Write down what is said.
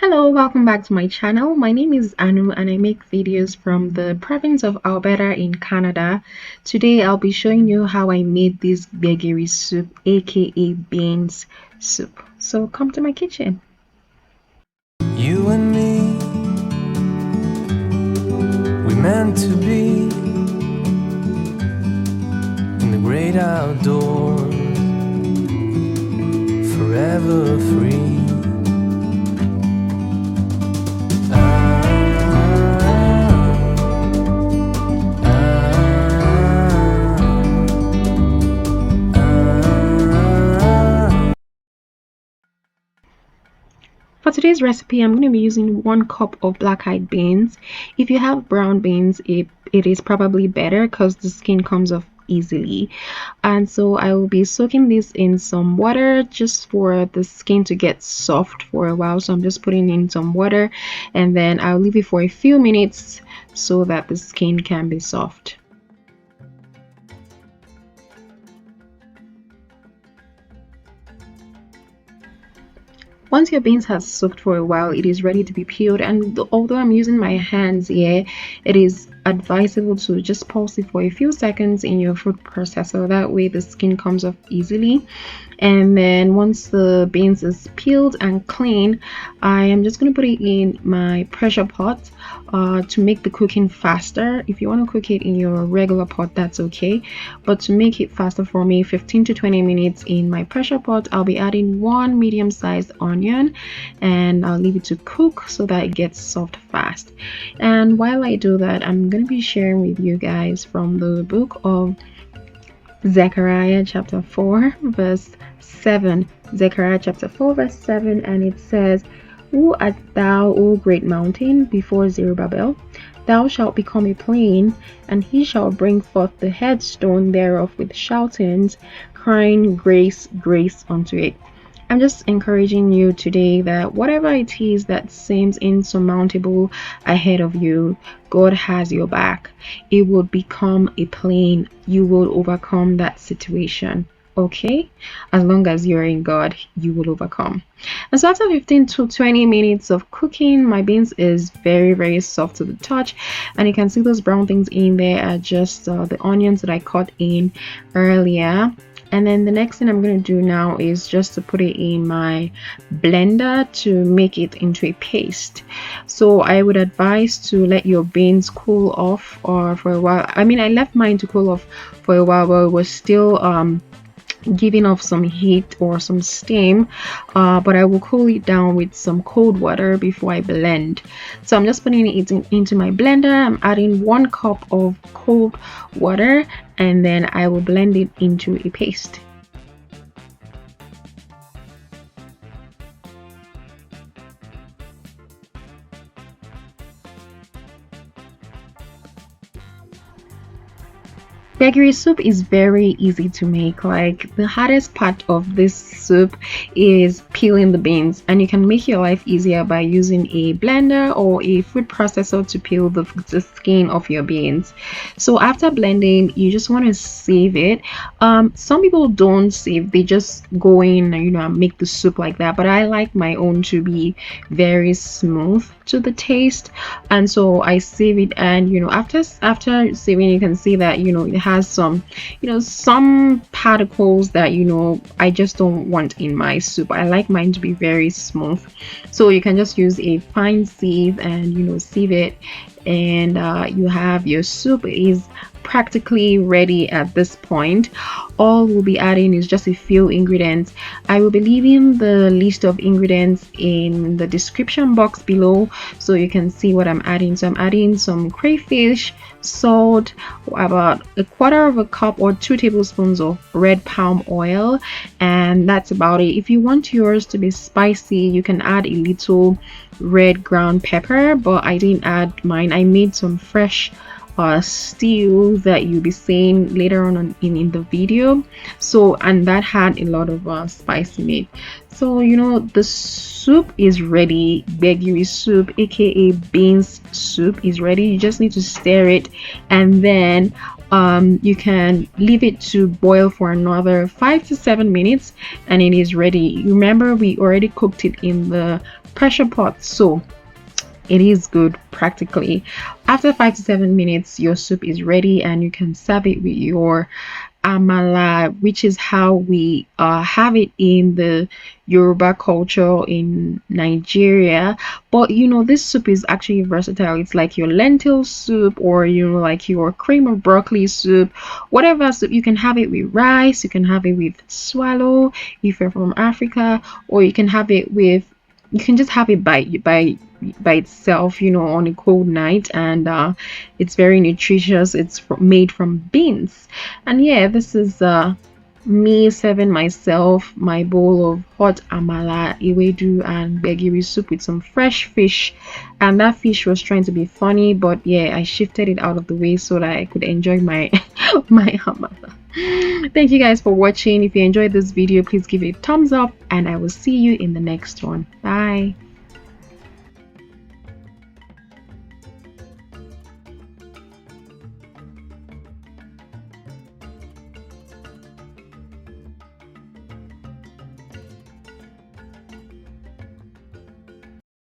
Hello, welcome back to my channel. My name is Anu and I make videos from the province of Alberta in Canada. Today I'll be showing you how I made this Gbegiri soup, aka beans soup. So come to my kitchen. You and me, we meant to be in the great outdoors, forever free. For today's recipe, I'm going to be using 1 cup of black-eyed beans. If you have brown beans, it is probably better because the skin comes off easily. And so I will be soaking this in some water just for the skin to get soft for a while. So I'm just putting in some water and then I'll leave it for a few minutes so that the skin can be soft. Once your beans has soaked for a while, it is ready to be peeled, and although I'm using my hands here, it is advisable to just pulse it for a few seconds in your food processor. That way the skin comes off easily. And then once the beans is peeled and clean, I am just going to put it in my pressure pot to make the cooking faster. If you want to cook it in your regular pot, that's okay, but to make it faster for me, 15 to 20 minutes in my pressure pot, I'll be adding 1 medium-sized onion and I'll leave it to cook so that it gets soft fast. And while I do that, I'm going to be sharing with you guys from the book of Zechariah chapter 4 verse 7. Zechariah chapter 4 verse 7, and it says, "Who art thou, O great mountain, before Zerubbabel? Thou shalt become a plain, and he shall bring forth the headstone thereof with shoutings, crying, Grace, grace unto it." I'm just encouraging you today that whatever it is that seems insurmountable ahead of you, God has your back. It will become a plain. You will overcome that situation. Okay, as long as you're in God, you will overcome. And so after 15 to 20 minutes of cooking, my beans is very soft to the touch, and you can see those brown things in there are just the onions that I cut in earlier. And then the next thing I'm going to do now is just to put it in my blender to make it into a paste. So I would advise to let your beans cool off or for a while. I mean, I left mine to cool off for a while, but it was still giving off some heat or some steam, but I will cool it down with some cold water before I blend. So I'm just putting it into my blender. I'm adding 1 cup of cold water and then I will blend it into a paste. Gbegiri soup is very easy to make. Like, the hardest part of this soup is peeling the beans, and you can make your life easier by using a blender or a food processor to peel the skin of your beans. So after blending, you just want to sieve it. Some people don't sieve, they just go in and make the soup like that, but I like my own to be very smooth to the taste, and so I sieve it. And after sieving, you can see that it has some some particles that I just don't want in my soup. I like mine to be very smooth, so you can just use a fine sieve and sieve it, and you have your soup. It is practically ready at this point. All we'll be adding is just a few ingredients. I will be leaving the list of ingredients in the description box below so you can see what I'm adding. So I'm adding some crayfish, salt, about 1/4 cup or 2 tablespoons of red palm oil, and that's about it. If you want yours to be spicy, you can add a little red ground pepper, but I didn't add mine. I made some fresh stew that you'll be seeing later on in the video, so, and that had a lot of spice in it. So the soup is ready. Gbegiri soup, aka beans soup, is ready. You just need to stir it, and then You can leave it to boil for another 5 to 7 minutes and it is ready. Remember, we already cooked it in the pressure pot, so it is good practically. After 5 to 7 minutes, your soup is ready and you can serve it with your Amala, which is how we have it in the Yoruba culture in Nigeria. But you know, this soup is actually versatile. It's like your lentil soup, or you know, like your cream of broccoli soup, whatever soup. You can have it with rice, you can have it with swallow if you're from Africa, or you can have it with, you can just have it by itself, you know, on a cold night. And it's very nutritious. It's made from beans. And yeah, this is me serving myself my bowl of hot Amala, Ewedu and Gbegiri soup with some fresh fish. And that fish was trying to be funny, but yeah, I shifted it out of the way so that I could enjoy my my Amala. Thank you guys for watching. If you enjoyed this video, please give it a thumbs up and I will see you in the next one. Bye.